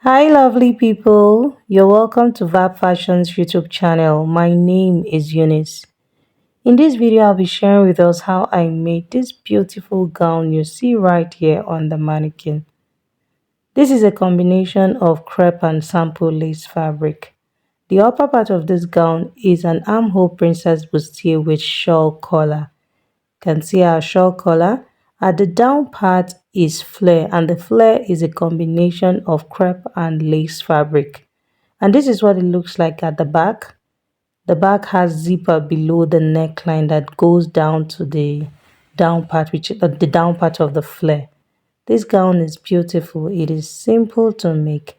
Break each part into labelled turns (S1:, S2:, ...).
S1: Hi, lovely people. You're welcome to Vab Fashion's YouTube channel. My name is Eunice. In this video, I'll be sharing with us how I made this beautiful gown you see right here on the mannequin. This is a combination of crepe and sample lace fabric. The upper part of this gown is an armhole princess bustier with shawl collar. Can see our shawl collar. At the down part is flare, and the flare is a combination of crepe and lace fabric. And this is what it looks like at the back. The back has zipper below the neckline that goes down to the down part, which is the down part of the flare. This gown is beautiful. It is simple to make.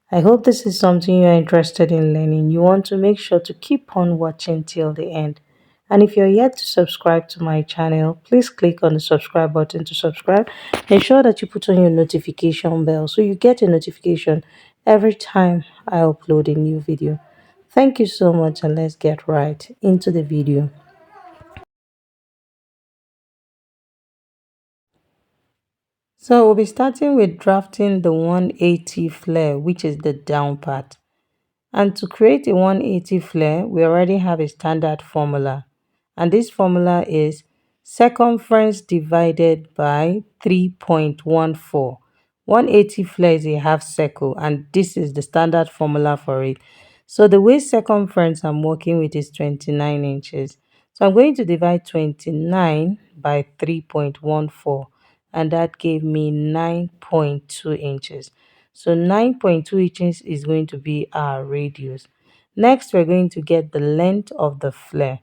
S1: I hope this is something you're interested in learning. You want to make sure to keep on watching till the end. And if you're yet to subscribe to my channel, please click on the subscribe button to subscribe. Ensure that you put on your notification bell so you get a notification every time I upload a new video. Thank you so much, and let's get right into the video. So we'll be starting with drafting the 180 flare, which is the down part. And to create a 180 flare, we already have a standard formula. And this formula is circumference divided by 3.14. 180 flare is a half circle, and this is the standard formula for it. So the waist circumference I'm working with is 29 inches. So I'm going to divide 29 by 3.14, and that gave me 9.2 inches. So 9.2 inches is going to be our radius. Next, we're going to get the length of the flare.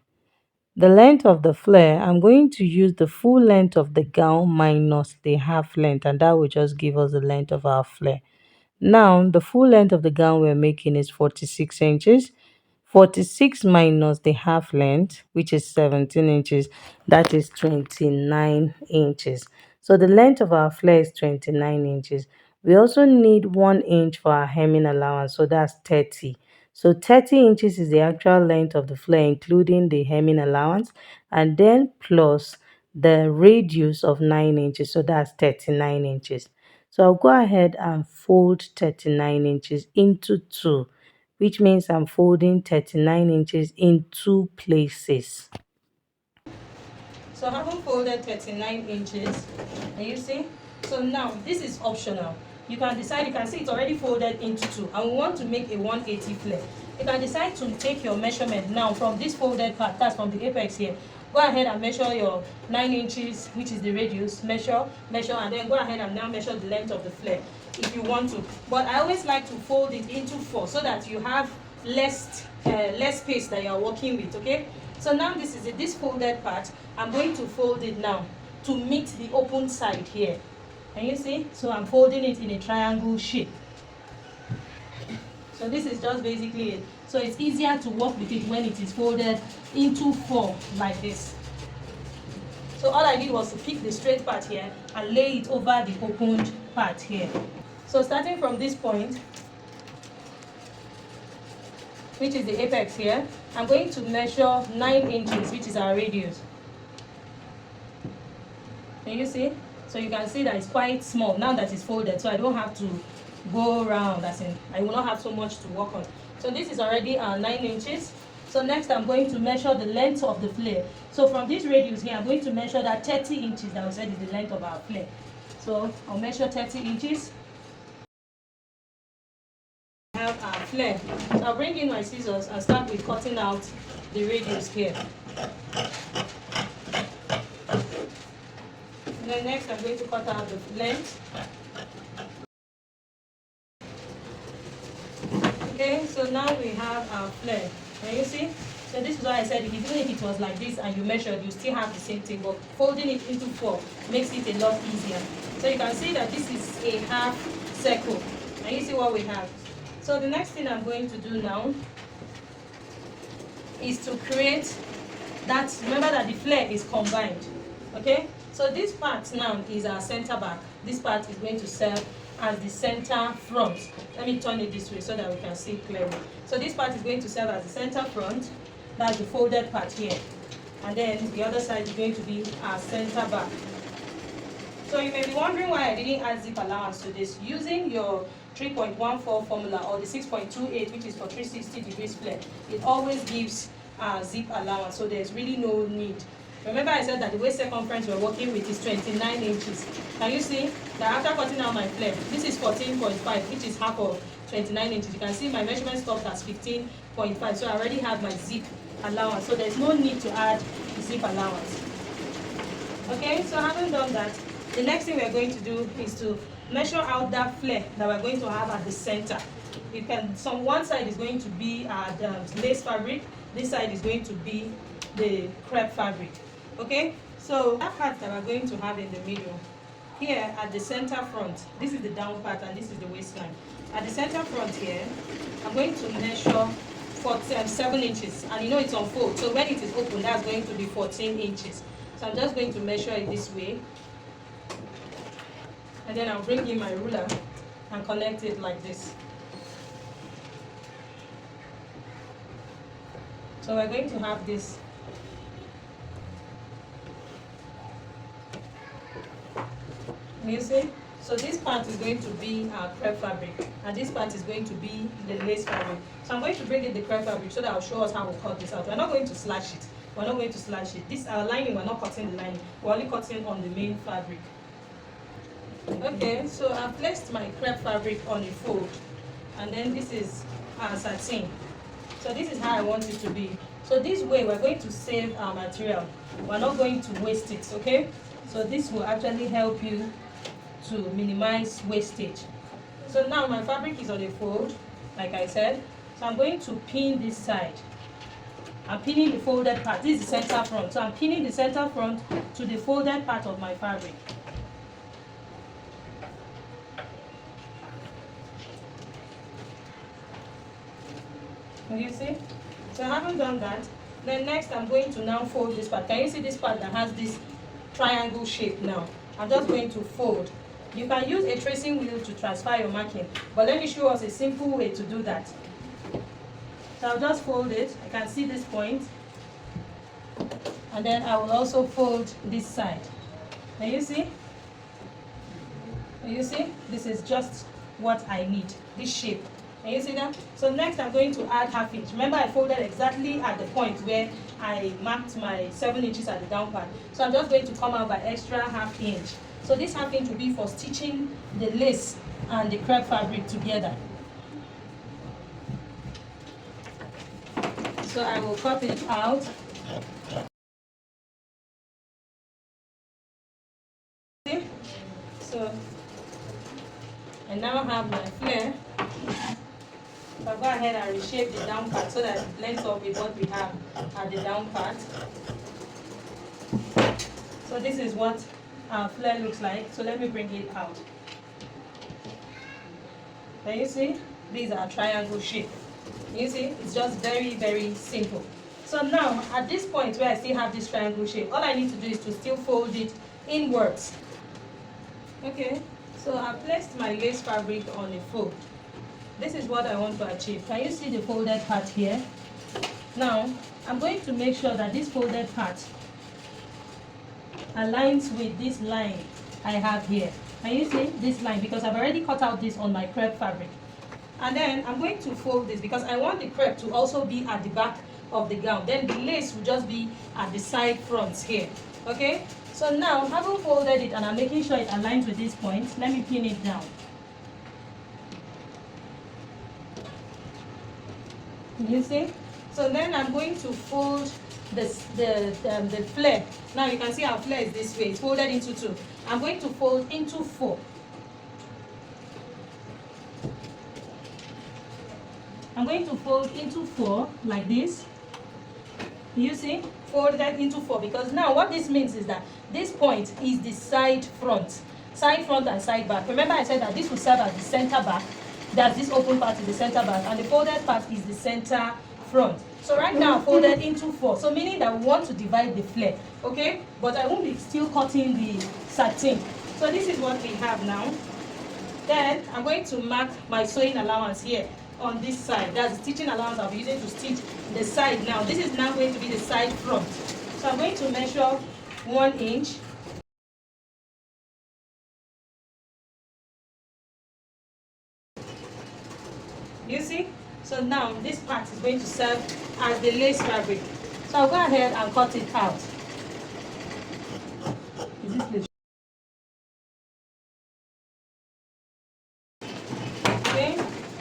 S1: The length of the flare, I'm going to use the full length of the gown minus the half length, and that will just give us the length of our flare. Now, the full length of the gown we're making is 46 inches. 46 minus the half length, which is 17 inches, that is 29 inches. So the length of our flare is 29 inches. We also need 1 inch for our hemming allowance, so that's 30. So 30 inches is the actual length of the flare, including the hemming allowance, and then plus the radius of 9 inches, so that's 39 inches. So I'll go ahead and fold 39 inches into two, which means I'm folding 39 inches in two places. So I haven't folded 39 inches. Can you see? So now this is optional. You can decide, you can see it's already folded into two, and we want to make a 180 flare. You can decide to take your measurement now from this folded part, that's from the apex here. Go ahead and measure your 9 inches, which is the radius, measure, and then go ahead and now measure the length of the flare if you want to. But I always like to fold it into four so that you have less space that you are working with, okay? So now this is it, this folded part. I'm going to fold it now to meet the open side here. Can you see? So I'm folding it in a triangle shape. So this is just basically it. So it's easier to work with it when it is folded into four like this. So all I did was to pick the straight part here and lay it over the opened part here. So starting from this point, which is the apex here, I'm going to measure 9 inches, which is our radius. Can you see? So you can see that it's quite small now that it's folded, so I don't have to go around, as in I will not have so much to work on. So this is already 9 inches. So next I'm going to measure the length of the flare. So from this radius here, I'm going to measure that 30 inches that we said is the length of our flare. So I'll measure 30 inches. I have our flare. So I'll bring in my scissors and start with cutting out the radius here. And then next I'm going to cut out the length. Okay, so now we have our flare. Can you see? So this is why I said even if it was like this and you measured, you still have the same thing, but folding it into four makes it a lot easier. So you can see that this is a half circle. And you see what we have. So the next thing I'm going to do now is to create that, remember that the flare is combined. Okay? So this part now is our center back. This part is going to serve as the center front. Let me turn it this way so that we can see clearly. So this part is going to serve as the center front. That's the folded part here. And then the other side is going to be our center back. So you may be wondering why I didn't add zip allowance to this. Using your 3.14 formula or the 6.28, which is for 360 degrees flare, it always gives zip allowance, so there's really no need. Remember I said that the waist circumference we're working with is 29 inches. Can you see that after cutting out my flare, this is 14.5, which is half of 29 inches. You can see my measurement stopped at 15.5, so I already have my zip allowance, so there's no need to add zip allowance. Okay, so having done that, the next thing we're going to do is to measure out that flare that we're going to have at the center. You can, one side is going to be the lace fabric, this side is going to be the crepe fabric. Okay, so that part that we're going to have in the middle, here at the center front, this is the down part and this is the waistline. At the center front here, I'm going to measure 7 inches, and you know it's on fold, so when it is open, that's going to be 14 inches. So I'm just going to measure it this way, and then I'll bring in my ruler and connect it like this. So we're going to have this. You see? So this part is going to be our crepe fabric, and this part is going to be the lace fabric. So I'm going to bring in the crepe fabric so that I'll show us how we'll cut this out. We're not going to slash it. We're not going to slash it. This lining, we're not cutting the lining. We're only cutting on the main fabric. Okay, so I've placed my crepe fabric on a fold, and then this is our satin. So this is how I want it to be. So this way we're going to save our material. We're not going to waste it, okay? So this will actually help you to minimize wastage. So now my fabric is on a fold, like I said. So I'm going to pin this side. I'm pinning the folded part. This is the center front. So I'm pinning the center front to the folded part of my fabric. You see? So I haven't done that. Then next I'm going to now fold this part. Can you see this part that has this triangle shape now? I'm just going to fold. You can use a tracing wheel to transfer your marking, but let me show us a simple way to do that. So I'll just fold it. I can see this point, and then I will also fold this side. Can you see? Can you see? This is just what I need, this shape. Can you see that? So next I'm going to add ½ inch. Remember I folded exactly at the point where I marked my 7 inches at the down part. So I'm just going to come out by extra ½ inch. So this ½ inch will be for stitching the lace and the crepe fabric together. So I will cut it out. See? So I now have my flare. So I'll go ahead and reshape the down part so that it blends up with what we have at the down part. So this is what our flare looks like. So let me bring it out. Can you see? These are triangle shape. You see? It's just very, very simple. So now, at this point where I still have this triangle shape, all I need to do is to still fold it inwards. Okay, so I placed my lace fabric on a fold. This is what I want to achieve. Can you see the folded part here? Now, I'm going to make sure that this folded part aligns with this line I have here. Can you see this line? Because I've already cut out this on my crepe fabric. And then I'm going to fold this because I want the crepe to also be at the back of the gown. Then the lace will just be at the side fronts here. Okay? So now, having folded it and I'm making sure it aligns with this point, let me pin it down. You see? So then I'm going to fold the flare. Now you can see our flare is this way. It's folded into 2. I'm going to fold into 4. I'm going to fold into 4 like this. You see? Fold that into 4, because now what this means is that this point is the side front. Side front and side back. Remember I said that this will serve as the center back. That's this open part is the center back, and the folded part is the center front. So right now folded into 4. So meaning that we want to divide the flare, okay? But I won't be still cutting the satin. So this is what we have now. Then I'm going to mark my sewing allowance here on this side. That's the stitching allowance I'll be using to stitch the side now. This is now going to be the side front. So I'm going to measure 1 inch You see? So now this part is going to serve as the lace fabric. So I'll go ahead and cut it out. Is this lace? Okay,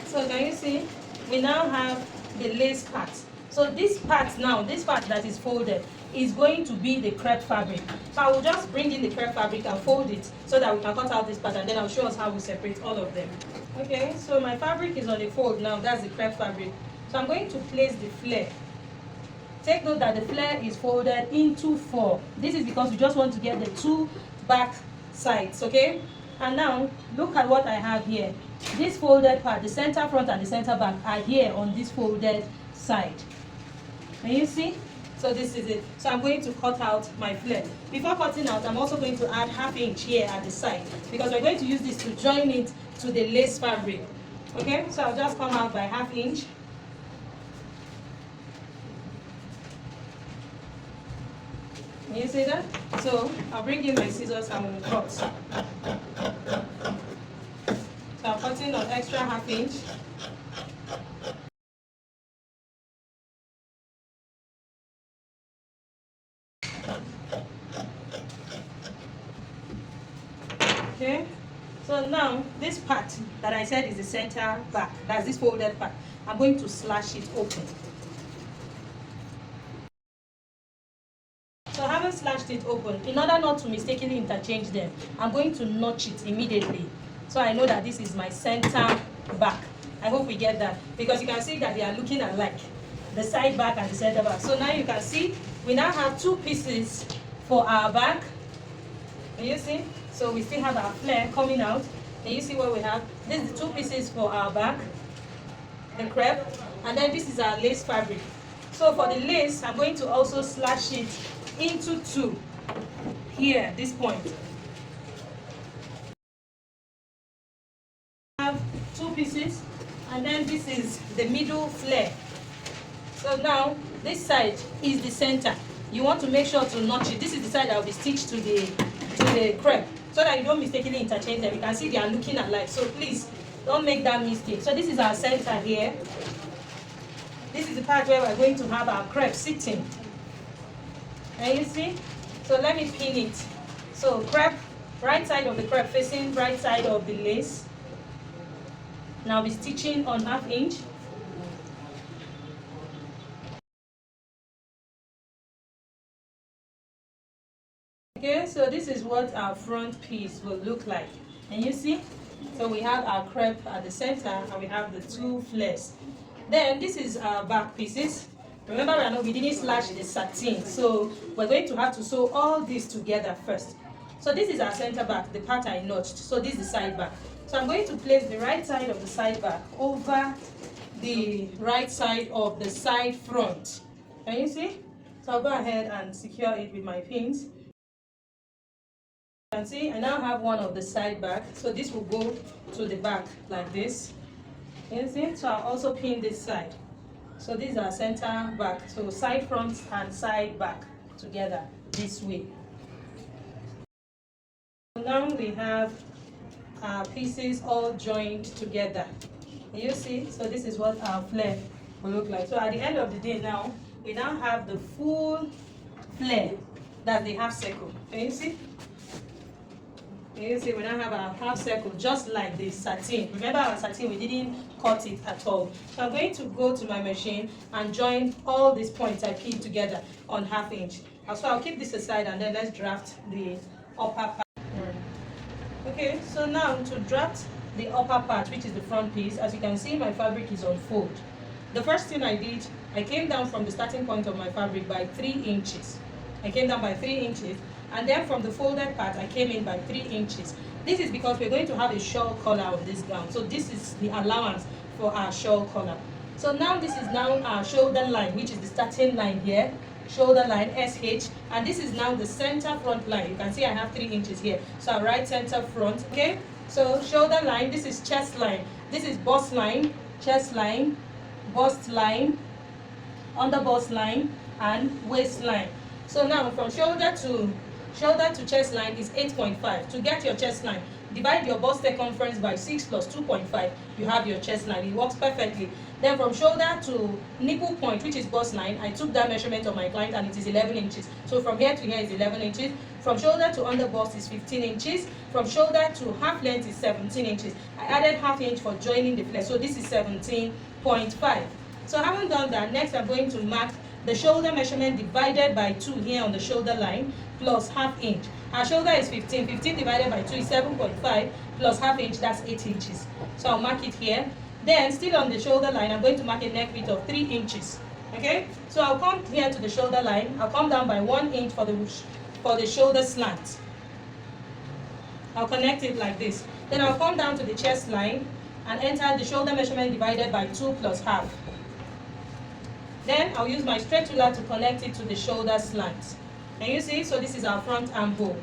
S1: so can you see? We now have the lace part. So this part now, this part that is folded, is going to be the crepe fabric. So I will just bring in the crepe fabric and fold it so that we can cut out this part, and then I'll show us how we separate all of them. Okay, so my fabric is on a fold now. That's the crepe fabric. So I'm going to place the flare. Take note that the flare is folded into 4. This is because we just want to get the 2 back sides, okay? And now look at what I have here. This folded part, the center front and the center back, are here on this folded side. Can you see? So this is it. So I'm going to cut out my flare. Before cutting out, I'm also going to add 1/2 inch here at the side, because we're going to use this to join it to the lace fabric. Okay, so I'll just come out by 1/2 inch. Can you see that? So I'll bring in my scissors and we'll cut. So I'm cutting an extra 1/2 inch. Okay, so now this part that I said is the center back, that's this folded part, I'm going to slash it open. So having slashed it open, in order not to mistakenly interchange them, I'm going to notch it immediately. So I know that this is my center back. I hope we get that, because you can see that they are looking alike, the side back and the center back. So now you can see we now have 2 pieces for our back. Can you see? So we still have our flare coming out. Can you see what we have? This is the 2 pieces for our back, the crepe, and then this is our lace fabric. So for the lace, I'm going to also slash it into 2 here, this point. I have 2 pieces, and then this is the middle flare. So now this side is the center. You want to make sure to notch it. This is the side that will be stitched to the crepe, so that you don't mistakenly interchange them. You can see they are looking alike, so please don't make that mistake. So this is our center here. This is the part where we're going to have our crepe sitting. Can you see? So let me pin it. So crepe, right side of the crepe facing right side of the lace. Now I'll be stitching on 1/2 inch. Okay, so this is what our front piece will look like. And you see? So we have our crepe at the center and we have the 2 flares. Then this is our back pieces. Remember, we didn't slash the satin, so we're going to have to sew all this together first. So this is our center back, the part I notched. So this is the side back. So I'm going to place the right side of the side back over the right side of the side front. Can you see? So I'll go ahead and secure it with my pins. You can see I now have one of the side back, so this will go to the back like this. You see? So I'll also pin this side. So these are center back, so side front and side back together this way. Now we have our pieces all joined together. You see? So this is what our flare will look like. So at the end of the day now, we now have the full flare that the half circle. Can you see? You see, we now have our half circle just like the satin. Remember our satin, we didn't cut it at all. So I'm going to go to my machine and join all these points I pinned together on 1/2 inch. So I'll keep this aside and then let's draft the upper part. Okay, so now to draft the upper part, which is the front piece, as you can see, my fabric is on fold. The first thing I did, I came down from the starting point of my fabric by 3 inches. I came down by 3 inches. And then from the folded part, I came in by 3 inches. This is because we're going to have a shawl collar on this gown. So this is the allowance for our shawl collar. So now this is now our shoulder line, which is the starting line here. Shoulder line, SH. And this is now the center front line. You can see I have 3 inches here. So our right center front, okay? So shoulder line, this is chest line. This is bust line, chest line, bust line, under bust line, and waistline. So now from shoulder to chest line is 8.5. To get your chest line,
S2: divide your bust circumference by 6 plus 2.5, you have your chest line. It works perfectly. Then from shoulder to nipple point, which is bust line, I took that measurement of my client and it is 11 inches. So from here to here is 11 inches. From shoulder to under bust is 15 inches. From shoulder to half length is 17 inches. I added half inch for joining the flare. So this is 17.5. So having done that, next I'm going to mark the shoulder measurement divided by 2 here on the shoulder line plus half inch. Our shoulder is 15. 15 divided by 2 is 7.5 plus half inch, that's 8 inches. So I'll mark it here. Then still on the shoulder line, I'm going to mark a neck width of 3 inches. Okay, so I'll come here to the shoulder line. I'll come down by 1 inch for the shoulder slant. I'll connect it like this. Then I'll come down to the chest line and enter the shoulder measurement divided by 2 plus half. Then I'll use my straight ruler to connect it to the shoulder slant. Can you see? So this is our front armhole.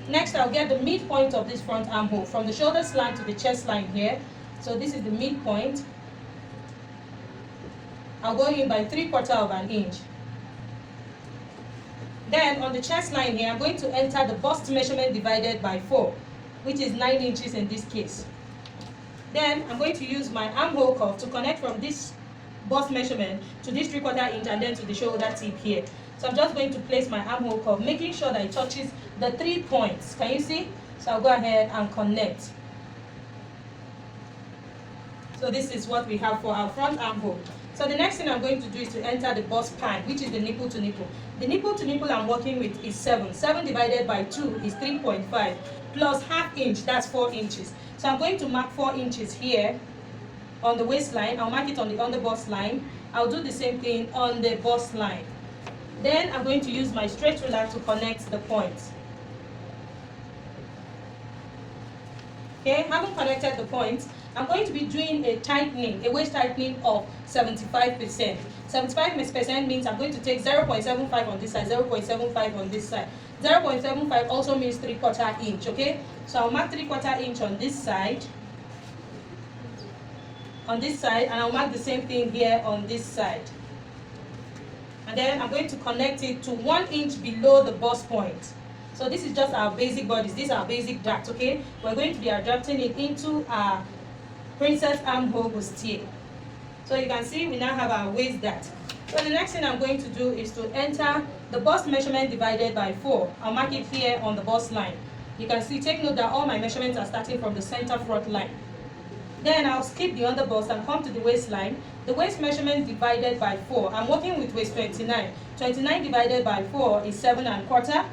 S2: Next, I'll get the midpoint of this front armhole from the shoulder slant to the chest line here. So this is the midpoint. I'll go in by 3/4 of an inch. Then on the chest line here, I'm going to enter the bust measurement divided by 4, which is 9 inches in this case. Then I'm going to use my armhole curve to connect from this bust measurement to this 3/4 inch and then to the shoulder tip here. So I'm just going to place my armhole curve, making sure that it touches the 3 points. Can you see? So I'll go ahead and connect. So this is what we have for our front armhole. So the next thing I'm going to do is to enter the bust pan, which is the nipple to nipple. The nipple to nipple I'm working with is 7. 7 divided by 2 is 3.5 plus half inch, that's 4 inches. So I'm going to mark 4 inches here on the waistline. I'll mark it on the under bust line. I'll do the same thing on the bust line. Then I'm going to use my straight ruler to connect the points. Okay, having connected the points, I'm going to be doing a tightening, a waist tightening of 75%. 75% means I'm going to take 0.75 on this side, 0.75 on this side. 0.75 also means 3/4 inch, okay? So I'll mark 3/4 inch on this side, and I'll mark the same thing here on this side. And then I'm going to connect it to 1 inch below the bust point. So this is just our basic bodice. These are basic darts, okay? We're going to be adapting it into our princess armhole bustier. So you can see we now have our waist dart. So the next thing I'm going to do is to enter the bust measurement divided by 4. I'll mark it here on the bust line. You can see, take note that all my measurements are starting from the center front line. Then I'll skip the under bust and come to the waistline. The waist measurement divided by 4. I'm working with waist 29. 29 divided by 4 is 7.25.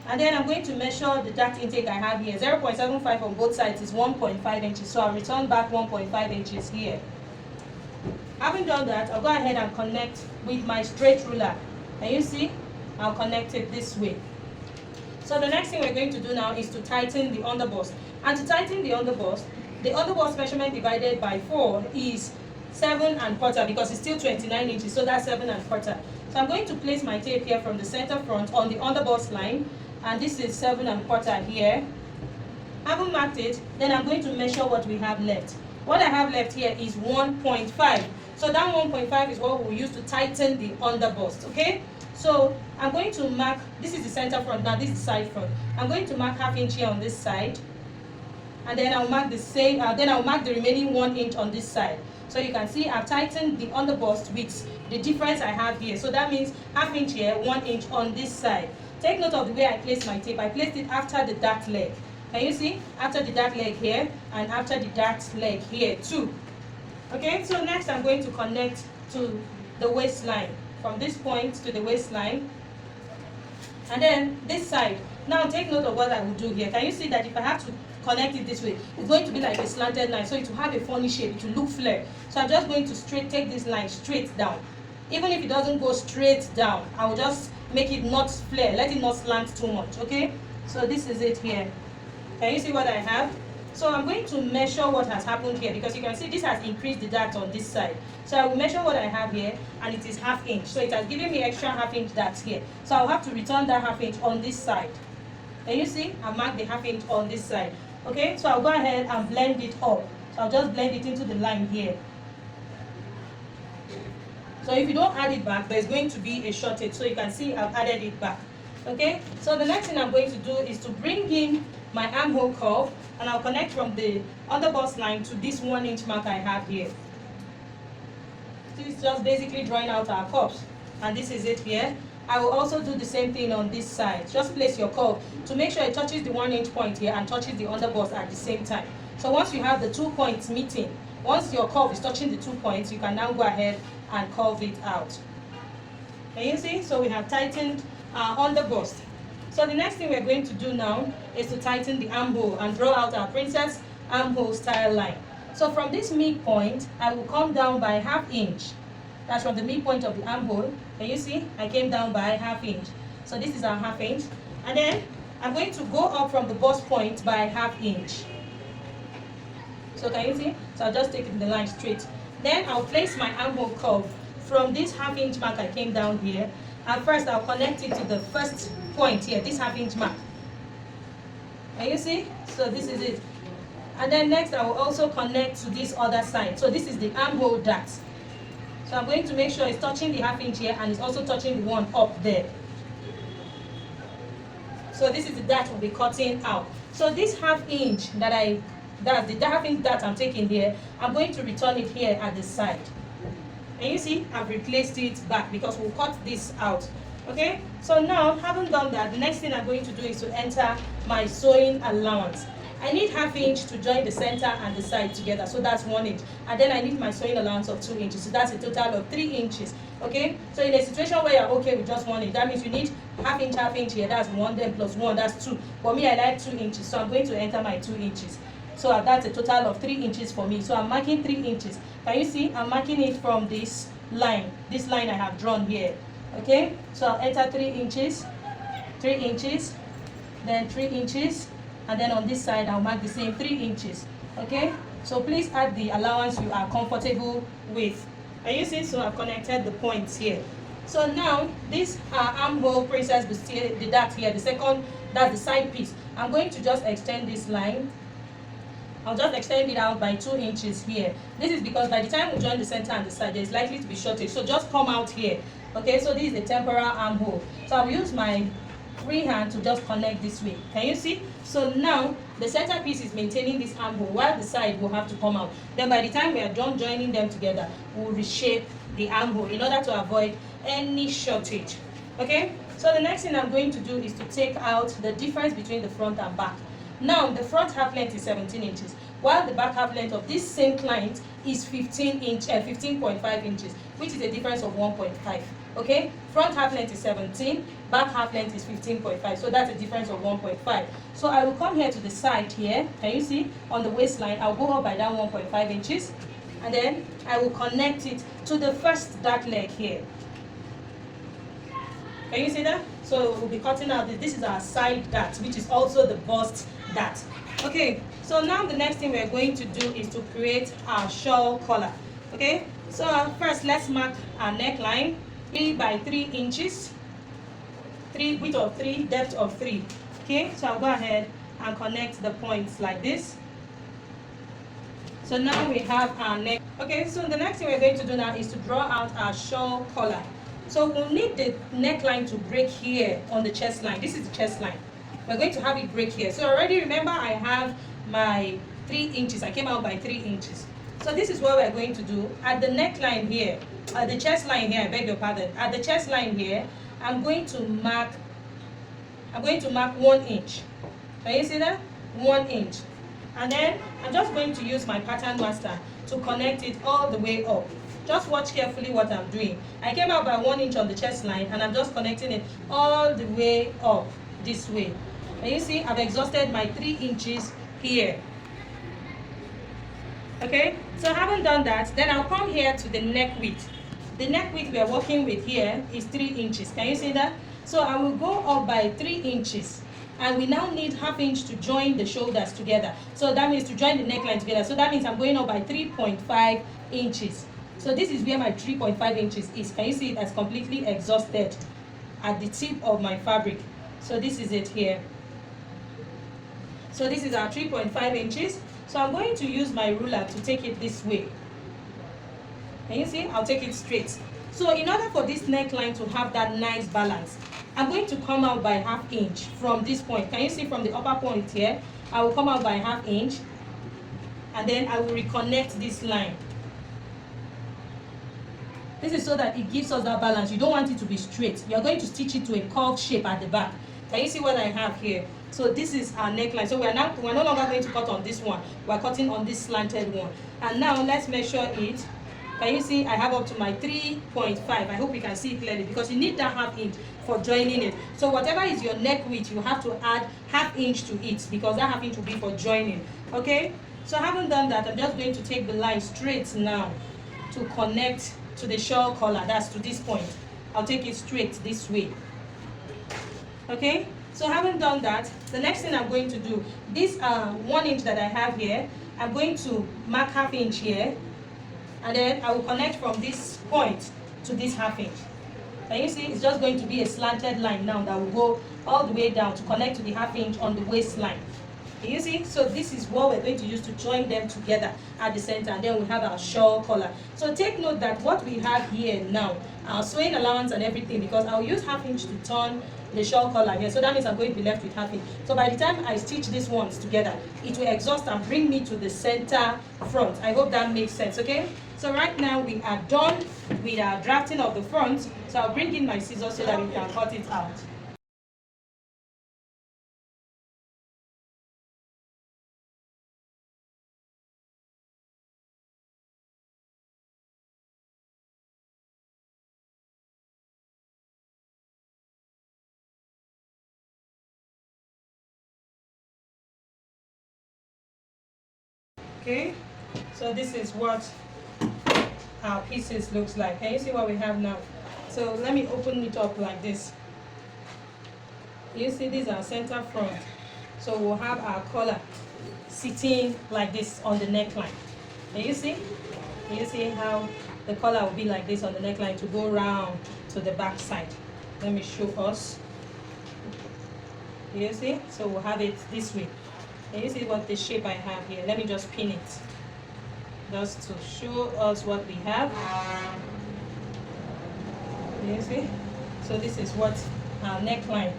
S2: And then I'm going to measure the dart intake I have here. 0.75 on both sides is 1.5 inches. So I'll return back 1.5 inches here. Having done that, I'll go ahead and connect with my straight ruler. Can you see? I'll connect it this way. So the next thing we're going to do now is to tighten the underbust. And to tighten the underbust measurement divided by 4 is 7.25 because it's still 29 inches. So that's 7.25. So I'm going to place my tape here from the center front on the underbust line. And this is 7.25 here. Having marked it, then I'm going to measure what we have left. What I have left here is 1.5. So that 1.5 is what we'll use to tighten the underbust, okay? So I'm going to mark, this is the center front, now this is the side front. I'm going to mark half inch here on this side. And then I'll mark the same, I'll mark the remaining 1 inch on this side. So you can see I've tightened the underbust with the difference I have here. So that means half inch here, 1 inch on this side. Take note of the way I placed my tape. I placed it after the dart leg. Can you see? After the dart leg here and after the dart leg here too. Okay, so next I'm going to connect to the waistline. From this point to the waistline. And then this side. Now take note of what I will do here. Can you see that if I have to connect it this way, it's going to be like a slanted line. So it will have a funny shape. It will look flared. So I'm just going to take this line straight down. Even if it doesn't go straight down, I will just make it not flare. Let it not slant too much. Okay? So this is it here. Can you see what I have? So I'm going to measure what has happened here because you can see this has increased the dart on this side. So I will measure what I have here and it is half inch. So it has given me extra half inch darts here. So I'll have to return that half inch on this side. Can you see? I've marked the half inch on this side. Okay, so I'll go ahead and blend it up. So I'll just blend it into the line here. So if you don't add it back, there's going to be a shortage. So you can see I've added it back. Okay, so the next thing I'm going to do is to bring in my armhole curve, and I'll connect from the underbust line to this 1 inch mark I have here. This is just basically drawing out our curves, and this is it here. I will also do the same thing on this side. Just place your curve to make sure it touches the 1 inch point here and touches the underbust at the same time. So once you have the 2 points meeting, once your curve is touching the 2 points, you can now go ahead and curve it out. Can you see? So we have tightened our underbust. So the next thing we're going to do now is to tighten the armhole and draw out our princess armhole style line. So from this midpoint, I will come down by ½ inch. That's from the midpoint of the armhole. Can you see? I came down by ½ inch. So this is our ½ inch. And then I'm going to go up from the bust point by ½ inch. So can you see? So I'll just take the line straight. Then I'll place my armhole curve from this ½ inch mark I came down here. And first I'll connect it to the first point here, this ½ inch mark. Can you see? So this is it. And then next I will also connect to this other side. So this is the armhole dart. So I'm going to make sure it's touching the ½ inch here and it's also touching the one up there. So this is the dart we'll be cutting out. So this ½ inch that's the ½ inch dart I'm taking here, I'm going to return it here at the side. And you see, I've replaced it back because we'll cut this out. Okay, so now having done that, the next thing I'm going to do is to enter my sewing allowance. I need ½ inch to join the center and the side together, so that's 1 inch. And then I need my sewing allowance of 2 inches, so that's a total of 3 inches. Okay, so in a situation where you're okay with just 1 inch, that means you need ½ inch here, that's 1, then plus 1, that's 2. For me, I like 2 inches, so I'm going to enter my 2 inches. So that's a total of 3 inches for me. So I'm marking 3 inches. Can you see? I'm marking it from this line I have drawn here. Okay, so I'll enter 3 inches, 3 inches, then 3 inches, and then on this side I'll mark the same 3 inches. Okay, so please add the allowance you are comfortable with. Can you see? So I've connected the points here. So now this armhole princess the dart here, the second, that's the side piece. I'm going to just extend this line. I'll just extend it out by 2 inches here. This is because by the time we join the center and the side, there's likely to be shortage. So just come out here. Okay, so this is the temporal armhole. So I'll use my free hand to just connect this way. Can you see? So now the center piece is maintaining this armhole while the side will have to come out. Then by the time we are done joining them together, we'll reshape the armhole in order to avoid any shortage. Okay, so the next thing I'm going to do is to take out the difference between the front and back. Now the front half length is 17 inches, while the back half length of this same client is 15.5 inches, which is a difference of 1.5. Okay, front half length is 17, back half length is 15.5, so that's a difference of 1.5. So I will come here to the side here. Can you see? On the waistline, I'll go up by that 1.5 inches, and then I will connect it to the first dart leg here. Can you see that? So we'll be cutting out this is our side dart, which is also the bust dart. Okay, so now the next thing we're going to do is to create our shawl collar. Okay, so first let's mark our neckline. 3 by 3 inches, 3 width of 3, depth of 3. Okay, so I'll go ahead and connect the points like this. So now we have our neck. Okay, so the next thing we're going to do now is to draw out our shawl collar. So we'll need the neckline to break here on the chest line. This is the chest line. We're going to have it break here. So already remember I have my 3 inches. I came out by 3 inches. So this is what we're going to do. At the neckline here, at the chest line here, I beg your pardon. At the chest line here, I'm going to mark 1 inch. Can you see that? 1 inch. And then I'm just going to use my pattern master to connect it all the way up. Just watch carefully what I'm doing. I came out by 1 inch on the chest line and I'm just connecting it all the way up this way. And you see, I've exhausted my 3 inches here. Okay, so having done that, then I'll come here to the neck width. The neck width we are working with here is 3 inches. Can you see that? So I will go up by 3 inches. And we now need ½ inch to join the shoulders together. So that means to join the neckline together. So that means I'm going up by 3.5 inches. So this is where my 3.5 inches is. Can you see it as completely exhausted at the tip of my fabric? So this is it here. So this is our 3.5 inches. So I'm going to use my ruler to take it this way. Can you see? I'll take it straight. So in order for this neckline to have that nice balance, I'm going to come out by 1/2 inch from this point. Can you see from the upper point here? I will come out by 1/2 inch, and then I will reconnect this line. This is so that it gives us that balance. You don't want it to be straight. You're going to stitch it to a curved shape at the back. Can you see what I have here? So this is our neckline. So we're no longer going to cut on this one. We're cutting on this slanted one. And now let's measure it. Can you see I have up to my 3.5? I hope you can see it clearly, because you need that 1/2 inch for joining it. So whatever is your neck width, you have to add 1/2 inch to it, because that 1/2 inch will be for joining. Okay, so having done that, I'm just going to take the line straight now to connect to the shawl collar. That's to this point. I'll take it straight this way. Okay, so having done that, the next thing I'm going to do, this 1 inch that I have here, I'm going to mark 1/2 inch here, and then I will connect from this point to this 1/2 inch. Can you see? It's just going to be a slanted line now that will go all the way down to connect to the 1/2 inch on the waistline. Can you see? So this is what we're going to use to join them together at the center, and then we have our shawl collar. So take note that what we have here now, our sewing allowance and everything, because I'll use 1/2 inch to turn the shawl collar here, so that means I'm going to be left with 1/2 inch. So by the time I stitch these ones together, it will exhaust and bring me to the center front. I hope that makes sense. Okay, so right now we are done with our drafting of the front. So I'll bring in my scissors so that we can cut it out. Okay, so this is what our pieces looks like. Can you see what we have now? So let me open it up like this. You see, these are center front. So we'll have our collar sitting like this on the neckline. Can you see? Can you see how the collar will be like this on the neckline to go round to the back side? Let me show us. You see? So we'll have it this way. Can you see what the shape I have here? Let me just pin it just to show us what we have. Can you see? So this is what our neckline.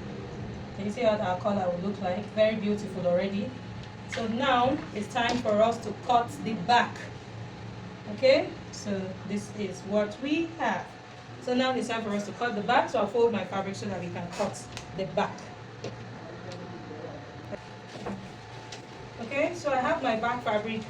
S2: Can you see what our collar will look like? Very beautiful already. So now it's time for us to cut the back. Okay, so this is what we have. So now it's time for us to cut the back. So I'll fold my fabric so that we can cut the back. Okay, so I have my back fabric,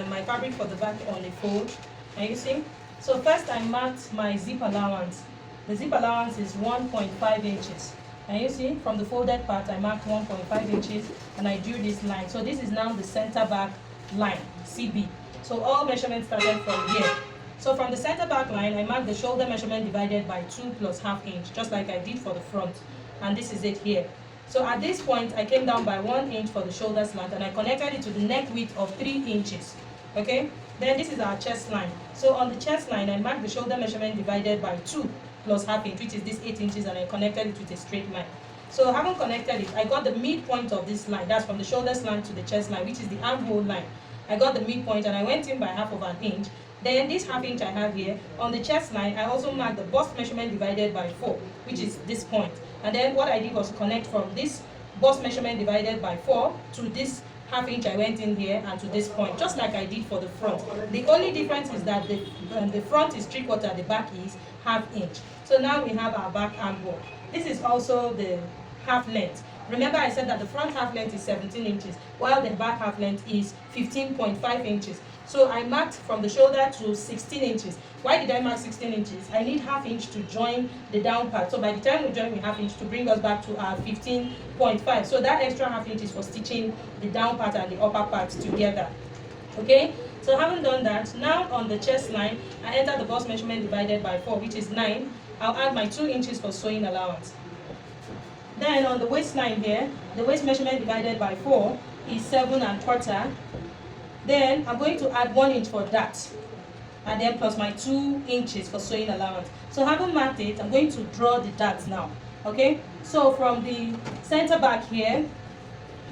S2: my fabric for the back on the fold. Can you see? So first I marked my zip allowance. The zip allowance is 1.5 inches. Can you see? From the folded part, I marked 1.5 inches and I drew this line. So this is now the center back line, CB. So all measurements started from here. So from the center back line, I marked the shoulder measurement divided by 2 plus 1/2 inch, just like I did for the front. And this is it here. So at this point, I came down by 1 inch for the shoulder slant and I connected it to the neck width of 3 inches. Okay? Then this is our chest line. So on the chest line, I marked the shoulder measurement divided by 2 plus 1/2 inch, which is this 8 inches, and I connected it with a straight line. So having connected it, I got the midpoint of this line. That's from the shoulder slant to the chest line, which is the armhole line. I got the midpoint and I went in by 1/2 inch. Then this 1/2 inch I have here, on the chest line, I also marked the bust measurement divided by 4, which is this point. And then what I did was to connect from this bust measurement divided by 4 to this 1/2 inch I went in here and to this point, just like I did for the front. The only difference is that the front is 3/4, the back is 1/2 inch. So now we have our back armhole. This is also the half length. Remember I said that the front half length is 17 inches, while the back half length is 15.5 inches. So I marked from the shoulder to 16 inches. Why did I mark 16 inches? I need 1/2 inch to join the down part. So by the time we join with 1/2 inch to bring us back to our 15.5. So that extra 1/2 inch is for stitching the down part and the upper part together. Okay? So having done that, now on the chest line, I enter the bust measurement divided by 4, which is 9. I'll add my 2 inches for sewing allowance. Then on the waistline here, the waist measurement divided by 4 is 7¼ Then I'm going to add 1 inch for that, and then plus my 2 inches for sewing allowance. So having marked it, I'm going to draw the darts now. Okay, so from the center back here,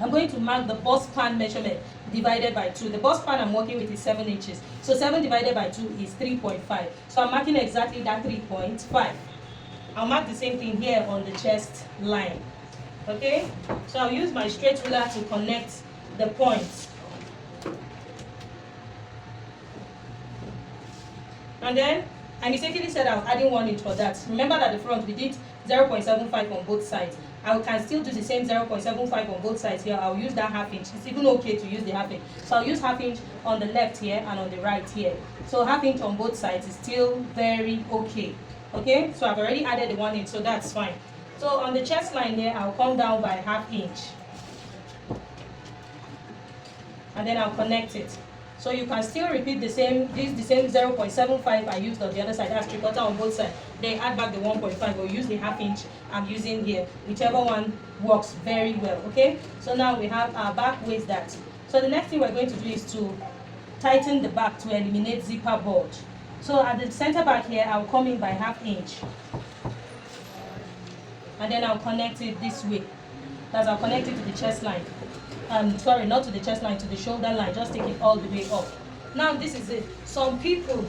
S2: I'm going to mark the bust span measurement divided by 2. The bust span I'm working with is 7 inches. So 7 divided by 2 is 3.5. So I'm marking exactly that 3.5. I'll mark the same thing here on the chest line. Okay, so I'll use my straight ruler to connect the points. And then I mistakenly said I was adding 1 inch for that. Remember that the front we did 0.75 on both sides. I can still do the same 0.75 on both sides here. I'll use that ½ inch. It's even okay to use the ½ inch. So I'll use ½ inch on the left here and on the right here. So ½ inch on both sides is still very okay. Okay, so I've already added the 1 inch, so that's fine. So on the chest line here, I'll come down by ½ inch. And then I'll connect it. So you can still repeat the same 0.75 I used on the other side. That's 3/4 on both sides. Then add back the 1.5 or use the ½ inch I'm using here. Whichever one works very well. Okay. So now we have our back waist that. So the next thing we're going to do is to tighten the back to eliminate zipper bulge. So at the center back here, I'll come in by ½ inch. And then I'll connect it this way. That's I'll connect it to the chest line. Sorry, not to the chest line, to the shoulder line. Just take it all the way up. Now this is it. Some people,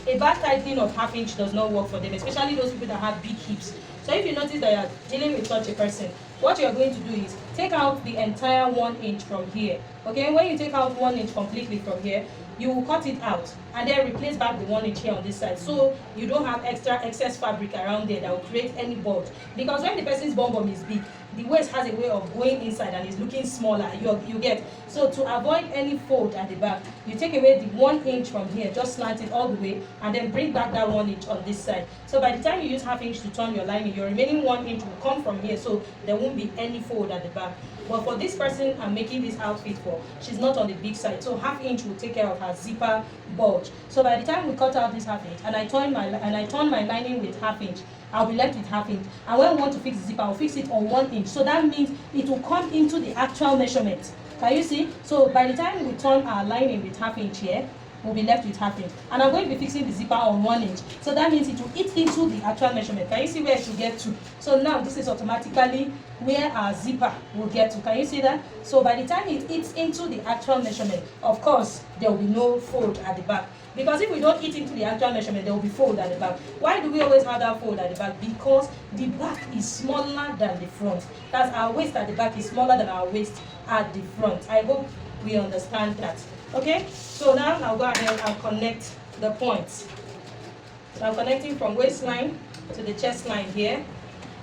S2: a back tightening of ½ inch does not work for them, especially those people that have big hips. So if you notice that you're dealing with such a person, what you're going to do is take out the entire 1 inch from here. Okay, when you take out 1 inch completely from here, you will cut it out and then replace back the 1 inch here on this side, so you don't have excess fabric around there that will create any bulge. Because when the person's bum bum is big, the waist has a way of going inside and is looking smaller. You get. So to avoid any fold at the back, you take away the 1 inch from here, just slant it all the way, and then bring back that 1 inch on this side. So by the time you use ½ inch to turn your lining, your remaining 1 inch will come from here, so there won't be any fold at the back. But for this person I'm making this outfit for, she's not on the big side, so ½ inch will take care of her zipper bulge. So by the time we cut out this ½ inch and I turn my lining with ½ inch, I'll be left with ½ inch. And when we want to fix the zipper, I'll fix it on 1 inch. So that means it will come into the actual measurement. Can you see? So by the time we turn our lining with ½ inch here, we'll be left with ½ inch. And I'm going to be fixing the zipper on 1 inch. So that means it will eat into the actual measurement. Can you see where it should get to? So now this is automatically where our zipper will get to. Can you see that? So by the time it eats into the actual measurement, of course, there will be no fold at the back. Because if we don't eat into the actual measurement, there will be fold at the back. Why do we always have that fold at the back? Because the back is smaller than the front. That's our waist at the back is smaller than our waist at the front. I hope we understand that. Okay, so now I'll go ahead and connect the points. So I'm connecting from waistline to the chest line here.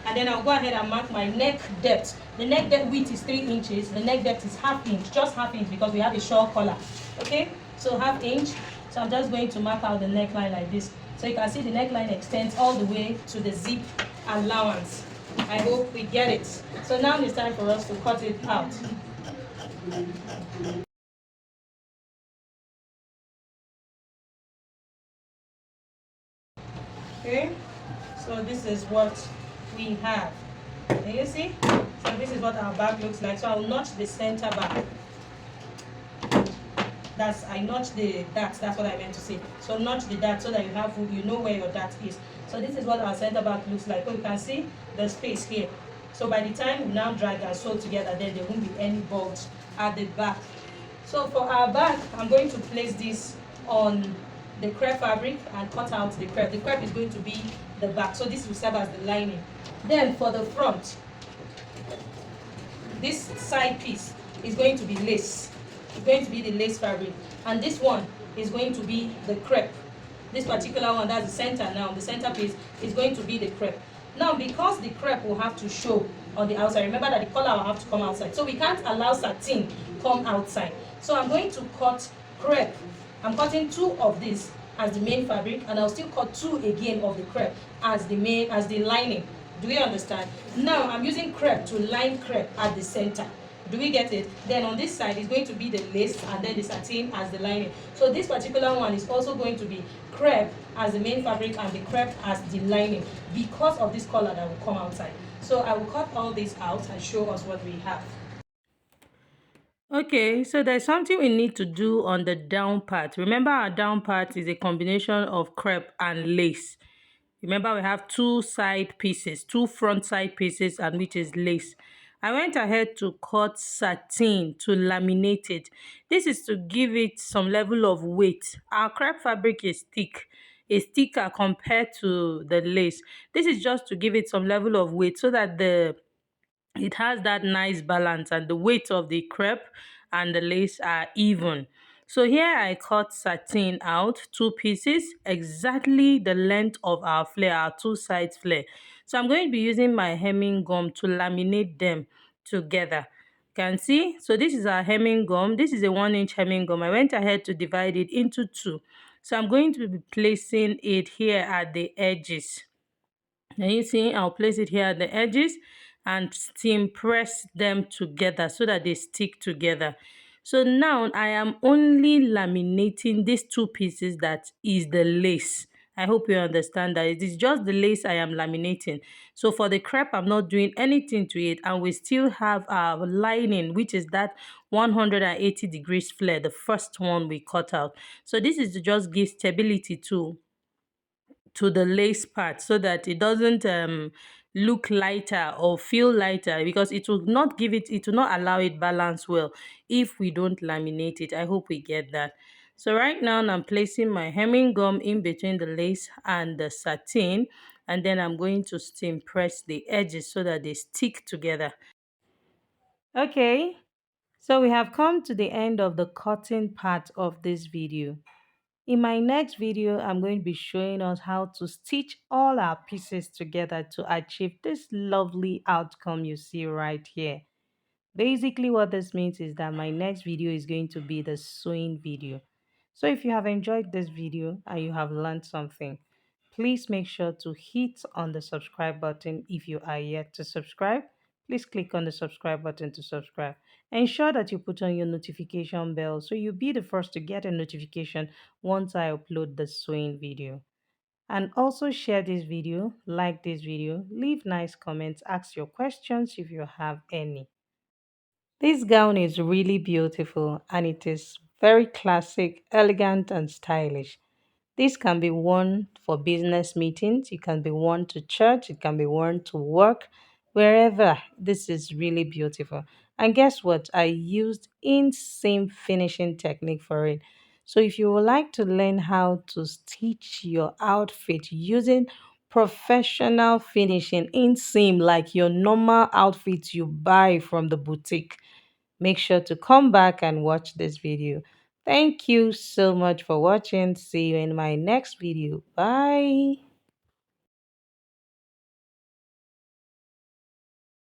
S2: And then I'll go ahead and mark my neck depth. The neck depth width is 3 inches. The neck depth is ½ inch, just ½ inch, because we have a shawl collar. Okay, so ½ inch. So I'm just going to mark out the neckline like this. So you can see the neckline extends all the way to the zip allowance. I hope we get it. So now it's time for us to cut it out. Okay, so this is what we have. Can you see? So this is what our back looks like. So I'll notch the center back. I notch the dart, that's what I meant to say. So notch the dart so that you know where your dart is. So this is what our center back looks like. So you can see the space here. So by the time we now drag and sew together, then there won't be any bulge at the back. So for our back, I'm going to place this on the crepe fabric and cut out the crepe. The crepe is going to be the back, so this will serve as the lining. Then for the front, this side piece is going to be lace. It's going to be the lace fabric, and this one is going to be the crepe. This particular one, that's the center now, the center piece is going to be the crepe. Now, because the crepe will have to show on the outside, remember that the collar will have to come outside, so we can't allow satin come outside. So I'm going to cut crepe. I'm cutting 2 of this as the main fabric, and I'll still cut 2 again of the crepe as the lining. Do you understand? Now I'm using crepe to line crepe at the center. Do we get it? Then on this side is going to be the lace and then the satin as the lining. So this particular one is also going to be crepe as the main fabric and the crepe as the lining, because of this color that will come outside. So I will cut all this out and show us what we have. Okay, so there's something we need to do on the down part. Remember, our down part is a combination of crepe and lace. Remember, we have 2 side pieces, 2 front side pieces, and which is lace. I went ahead to cut satin to laminate it. This is to give it some level of weight. Our crepe fabric is thick. is thicker compared to the lace. This is just to give it some level of weight so that the it has that nice balance and the weight of the crepe and the lace are even. So here I cut satin out, two pieces, exactly the length of our flare, our two sides flare. So I'm going to be using my hemming gum to laminate them together. Can see? So this is our hemming gum. This is a 1 inch hemming gum. I went ahead to divide it into two. So I'm going to be placing it here at the edges. Can you see? I'll place it here at the edges and steam press them together so that they stick together. So now I am only laminating these two pieces that is the lace. I hope you understand that it is just the lace I am laminating. So for the crepe, I'm not doing anything to it, and we still have our lining, which is that 180 degrees flare, the first one we cut out. So this is to just give stability to the lace part so that it doesn't look lighter or feel lighter, because it will not allow it balance well if we don't laminate it. I hope we get that. So right now I'm placing my hemming gum in between the lace and the satin, and then I'm going to steam press the edges so that they stick together. Okay, so we have come to the end of the cutting part of this video. In my next video, I'm going to be showing us how to stitch all our pieces together to achieve this lovely outcome you see right here. Basically, what this means is that my next video is going to be the sewing video. So if you have enjoyed this video and you have learned something, please make sure to hit on the subscribe button. If you are yet to subscribe, please click on the subscribe button to subscribe. Ensure that you put on your notification bell so you'll be the first to get a notification once I upload the sewing video. And also share this video, like this video, leave nice comments, ask your questions if you have any. This gown is really beautiful and it is very classic, elegant, and stylish. This can be worn for business meetings, it can be worn to church, it can be worn to work, wherever. This is really beautiful. And guess what? I used in-seam finishing technique for it. So if you would like to learn how to stitch your outfit using professional finishing in seam like your normal outfits you buy from the boutique, make sure to come back and watch this video. Thank you so much for watching. See you in my next video. Bye.